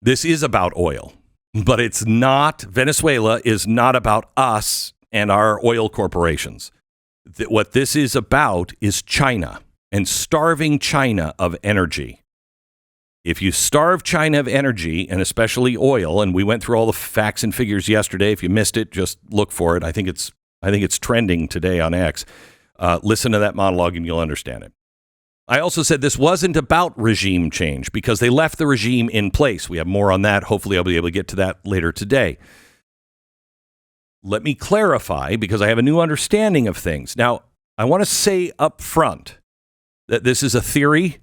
This is about oil, but it's not. Venezuela is not about us and our oil corporations. What this is about is China and starving China of energy. If you starve China of energy, and especially oil, and we went through all the facts and figures yesterday. If you missed it, just look for it. I think it's trending today on X. Listen to that monologue and you'll understand it. I also said this wasn't about regime change because they left the regime in place. We have more on that. Hopefully I'll be able to get to that later today. Let me clarify because I have a new understanding of things. Now, I want to say up front that this is a theory.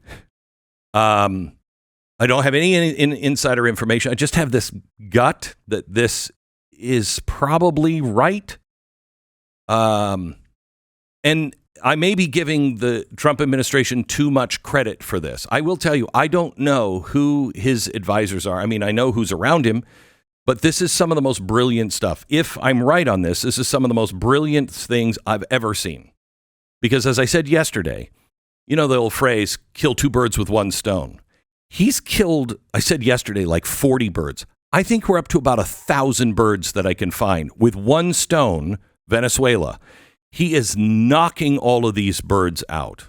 I don't have any insider information. I just have this gut that this is probably right. And I may be giving the Trump administration too much credit for this. I will tell you, I don't know who his advisors are. I mean, I know who's around him, but this is some of the most brilliant stuff. If I'm right on this, this is some of the most brilliant things I've ever seen. Because as I said yesterday, you know the old phrase, kill two birds with one stone. He's killed, I said yesterday, like 40 birds. I think we're up to about 1,000 birds that I can find with one stone, Venezuela. He is knocking all of these birds out.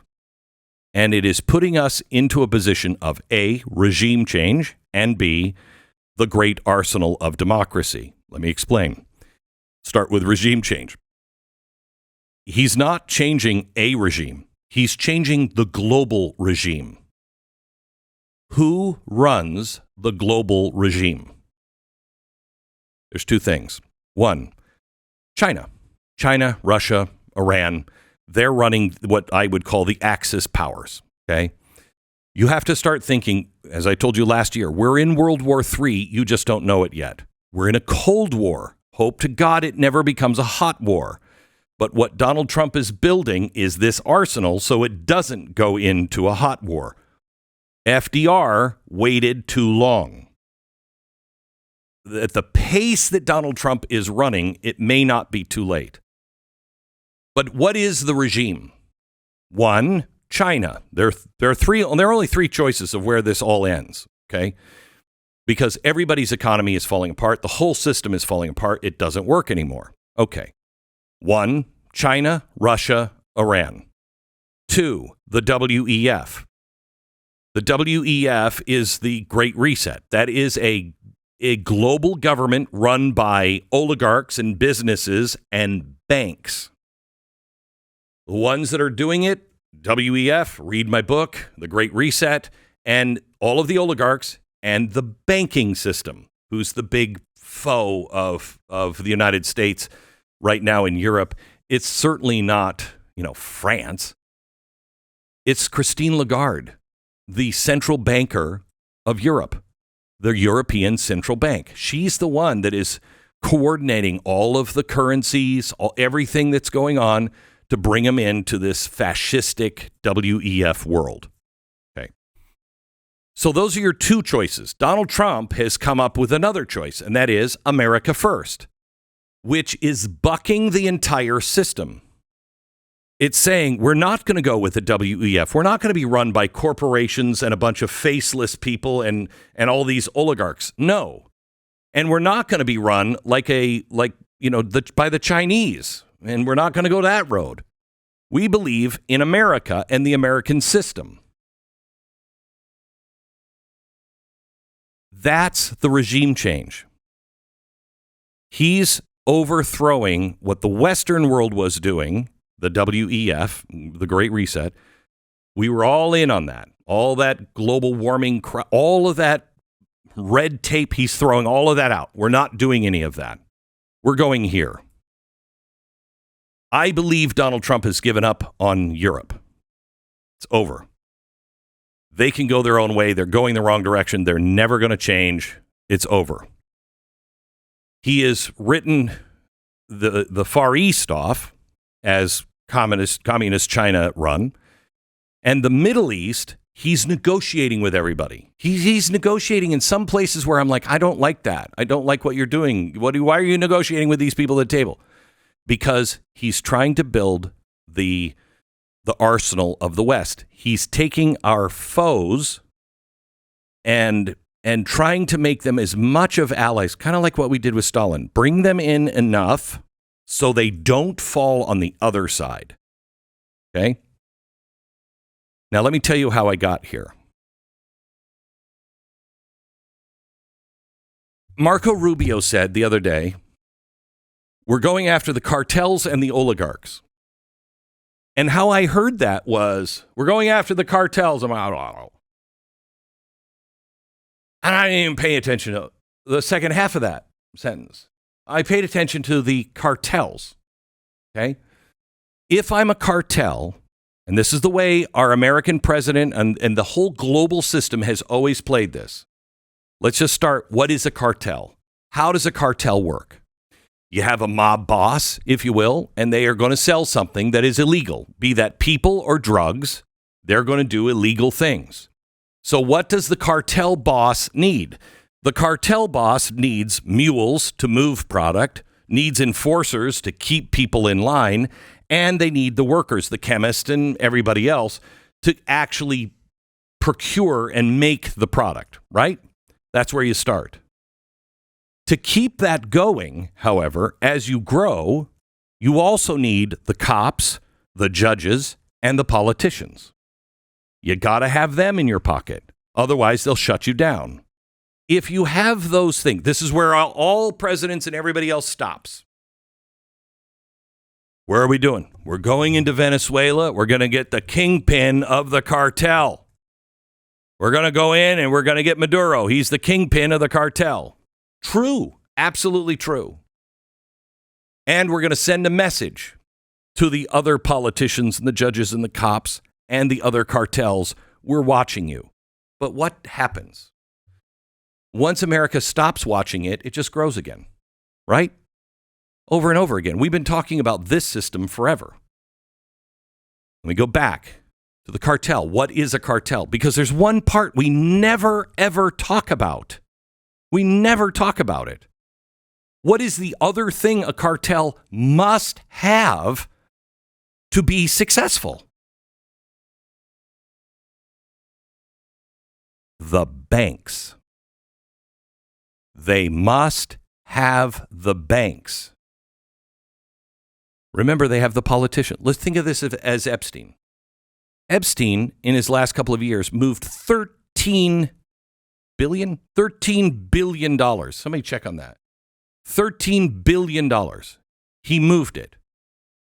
And it is putting us into a position of A, regime change, and B, the great arsenal of democracy. Let me explain. Start with regime change. He's not changing a regime. He's changing the global regime. Who runs the global regime? There's two things. One, China. China, Russia, Iran, they're running what I would call the Axis powers, okay? You have to start thinking, as I told you last year, we're in World War III, you just don't know it yet. We're in a Cold War. Hope to God it never becomes a hot war. But what Donald Trump is building is this arsenal so it doesn't go into a hot war. FDR waited too long. At the pace that Donald Trump is running, it may not be too late. But what is the regime? One, China. There are only three choices of where this all ends, okay? Because everybody's economy is falling apart. The whole system is falling apart. It doesn't work anymore. Okay. One, China, Russia, Iran. Two, the WEF. The WEF is the Great Reset. That is a global government run by oligarchs and businesses and banks. The ones that are doing it, WEF, read my book, The Great Reset, and all of the oligarchs and the banking system, who's the big foe of the United States right now in Europe. It's certainly not, France. It's Christine Lagarde, the central banker of Europe, the European Central Bank. She's the one that is coordinating all of the currencies, everything that's going on to bring them into this fascistic WEF world. Okay. So those are your two choices. Donald Trump has come up with another choice, and that is America First, which is bucking the entire system. It's saying we're not going to go with the WEF. We're not going to be run by corporations and a bunch of faceless people and all these oligarchs. No. And we're not going to be run by the Chinese. And we're not going to go that road. We believe in America and the American system. That's the regime change. He's overthrowing what the Western world was doing, the WEF, the Great Reset. We were all in on that. All that global warming, all of that red tape, he's throwing all of that out. We're not doing any of that. We're going here. I believe Donald Trump has given up on Europe. It's over. They can go their own way. They're going the wrong direction. They're never going to change. It's over. He has written the Far East off as communist China run. And the Middle East, he's negotiating with everybody. He's negotiating in some places where I'm like, I don't like that. I don't like what you're doing. Why are you negotiating with these people at the table? Because he's trying to build the arsenal of the West. He's taking our foes and and trying to make them as much of allies, kind of like what we did with Stalin. Bring them in enough so they don't fall on the other side. Okay? Now, let me tell you how I got here. Marco Rubio said the other day, we're going after the cartels and the oligarchs. And how I heard that was, we're going after the cartels. And I didn't even pay attention to the second half of that sentence. I paid attention to the cartels. Okay? If I'm a cartel, and this is the way our American president and the whole global system has always played this. Let's just start. What is a cartel? How does a cartel work? You have a mob boss, if you will, and they are going to sell something that is illegal, be that people or drugs. They're going to do illegal things. So what does the cartel boss need? The cartel boss needs mules to move product, needs enforcers to keep people in line, and they need the workers, the chemist and everybody else, to actually procure and make the product, right? That's where you start. To keep that going, however, as you grow, you also need the cops, the judges, and the politicians. You got to have them in your pocket. Otherwise, they'll shut you down. If you have those things, this is where all presidents and everybody else stops. Where are we doing? We're going into Venezuela. We're going to get the kingpin of the cartel. We're going to go in and we're going to get Maduro. He's the kingpin of the cartel. True. Absolutely true. And we're going to send a message to the other politicians and the judges and the cops and the other cartels. We're watching you. But what happens? Once America stops watching it, it just grows again. Right? Over and over again. We've been talking about this system forever. Let me go back to the cartel. What is a cartel? Because there's one part we never, ever talk about. We never talk about it. What is the other thing a cartel must have to be successful? The banks. They must have the banks. Remember, they have the politician. Let's think of this as Epstein. Epstein, in his last couple of years, moved $13 billion. Somebody check on that. $13 billion. He moved it.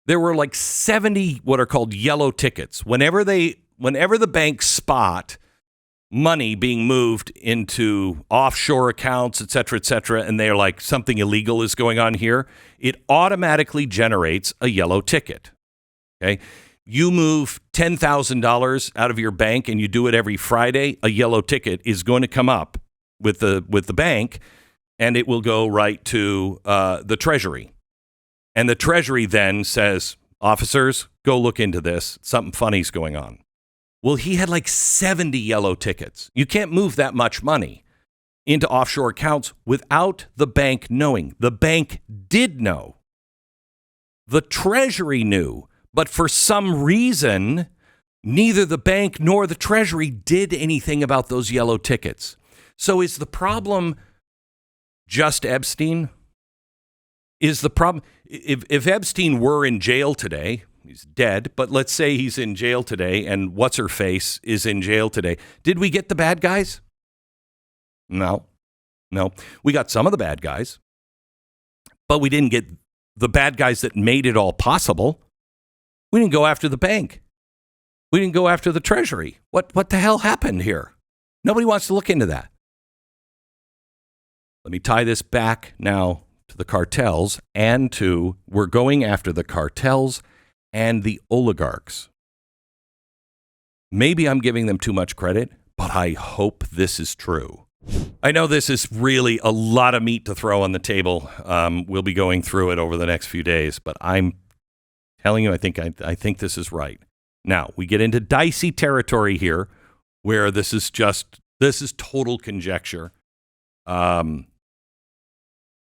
There were like 70 what are called yellow tickets. Whenever the banks spot money being moved into offshore accounts, et cetera, and they're like, something illegal is going on here, it automatically generates a yellow ticket. Okay? You move $10,000 out of your bank and you do it every Friday, a yellow ticket is going to come up with the bank, and it will go right to the Treasury. And the Treasury then says, officers, go look into this. Something funny's going on. Well, he had like 70 yellow tickets. You can't move that much money into offshore accounts without the bank knowing. The bank did know. The Treasury knew. But for some reason, neither the bank nor the Treasury did anything about those yellow tickets. So is the problem just Epstein? Is the problem, if Epstein were in jail today, he's dead, but let's say he's in jail today and what's-her-face is in jail today, did we get the bad guys? No. We got some of the bad guys, but we didn't get the bad guys that made it all possible. We didn't go after the bank. We didn't go after the Treasury. What the hell happened here? Nobody wants to look into that. Let me tie this back now to the cartels and to we're going after the cartels and the oligarchs. Maybe I'm giving them too much credit, but I hope this is true. I know this is really a lot of meat to throw on the table. We'll be going through it over the next few days, but I'm telling you, I think this is right. Now, we get into dicey territory here where this is total conjecture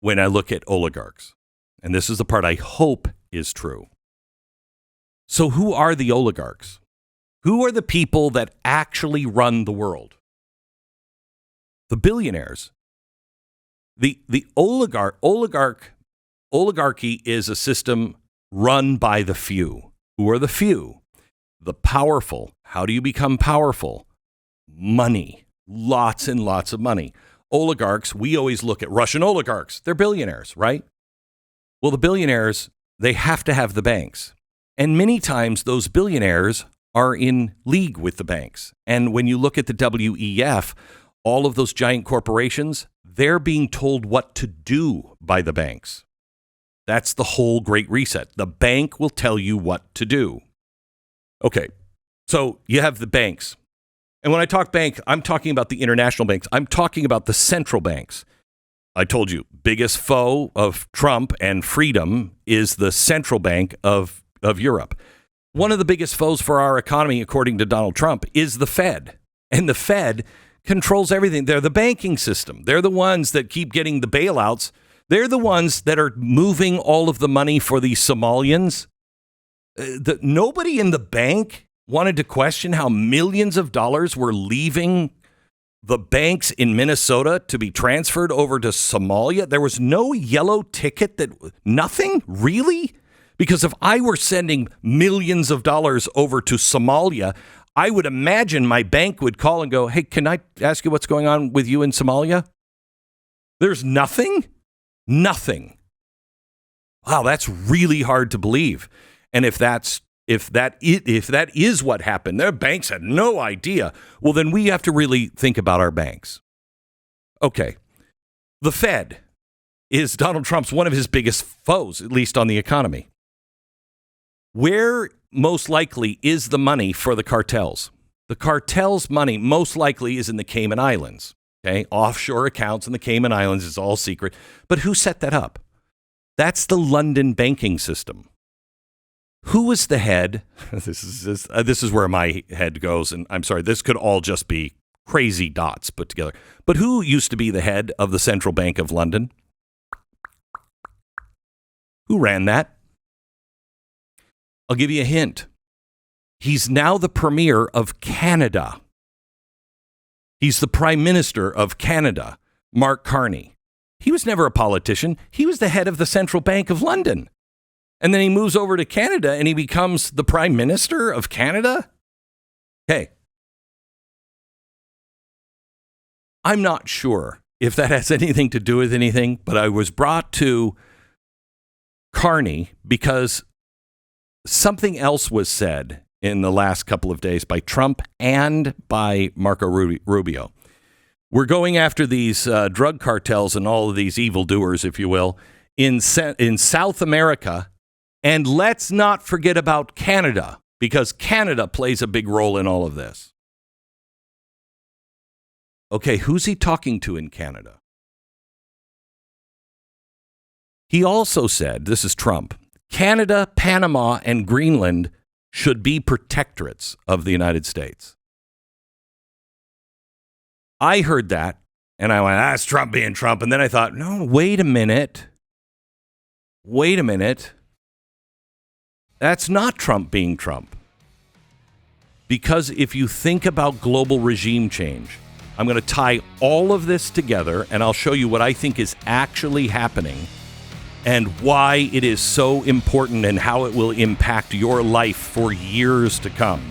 when I look at oligarchs. And this is the part I hope is true. So who are the oligarchs? Who are the people that actually run the world? the billionaires. The oligarchy is a system run by the few. Who are the few? The powerful. How do you become powerful? Money. Lots and lots of money. Oligarchs, we always look at Russian oligarchs. They're billionaires, right? Well, the billionaires, they have to have the banks. And many times those billionaires are in league with the banks. And when you look at the WEF, all of those giant corporations, they're being told what to do by the banks. That's the whole Great Reset. The bank will tell you what to do. Okay, so you have the banks. And when I talk bank, I'm talking about the international banks. I'm talking about the central banks. I told you, biggest foe of Trump and freedom is the central bank of Europe. One of the biggest foes for our economy, according to Donald Trump, is the Fed. And the Fed controls everything. They're the banking system. They're the ones that keep getting the bailouts. They're the ones that are moving all of the money for the Somalians. Nobody in the bank wanted to question how millions of dollars were leaving the banks in Minnesota to be transferred over to Somalia. There was no yellow ticket, nothing, really? Because if I were sending millions of dollars over to Somalia, I would imagine my bank would call and go, hey, can I ask you what's going on with you in Somalia? There's nothing? Nothing. Wow, that's really hard to believe. And if that is what happened, their banks had no idea. Well, then we have to really think about our banks. Okay. The Fed is Donald Trump's one of his biggest foes, at least on the economy. Where most likely is the money for the cartels? The cartels' money most likely is in the Cayman Islands. Okay, offshore accounts in the Cayman Islands is all secret. But who set that up? That's the London banking system. Who was the head? This is where my head goes, and I'm sorry, this could all just be crazy dots put together. But who used to be the head of the Central Bank of London? Who ran that? I'll give you a hint. He's now the Premier of Canada. He's the Prime Minister of Canada, Mark Carney. He was never a politician. He was the head of the Central Bank of London. And then he moves over to Canada and he becomes the Prime Minister of Canada? Hey, I'm not sure if that has anything to do with anything, but I was brought to Carney because something else was said in the last couple of days by Trump and by Marco Rubio. We're going after these drug cartels and all of these evildoers, if you will, in South America. And let's not forget about Canada, because Canada plays a big role in all of this. Okay, who's he talking to in Canada? He also said, this is Trump, Canada, Panama, and Greenland should be protectorates of the United States. I heard that, and I went, that's Trump being Trump. And then I thought, no, wait a minute. That's not Trump being Trump. Because if you think about global regime change, I'm going to tie all of this together, and I'll show you what I think is actually happening and why it is so important and how it will impact your life for years to come.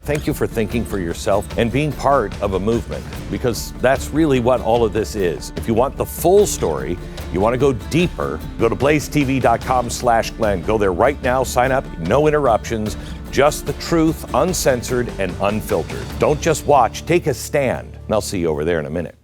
Thank you for thinking for yourself and being part of a movement, because that's really what all of this is. If you want the full story, you want to go deeper, go to blazetv.com/Glenn. Go there right now, sign up, no interruptions, just the truth, uncensored and unfiltered. Don't just watch, take a stand. And I'll see you over there in a minute.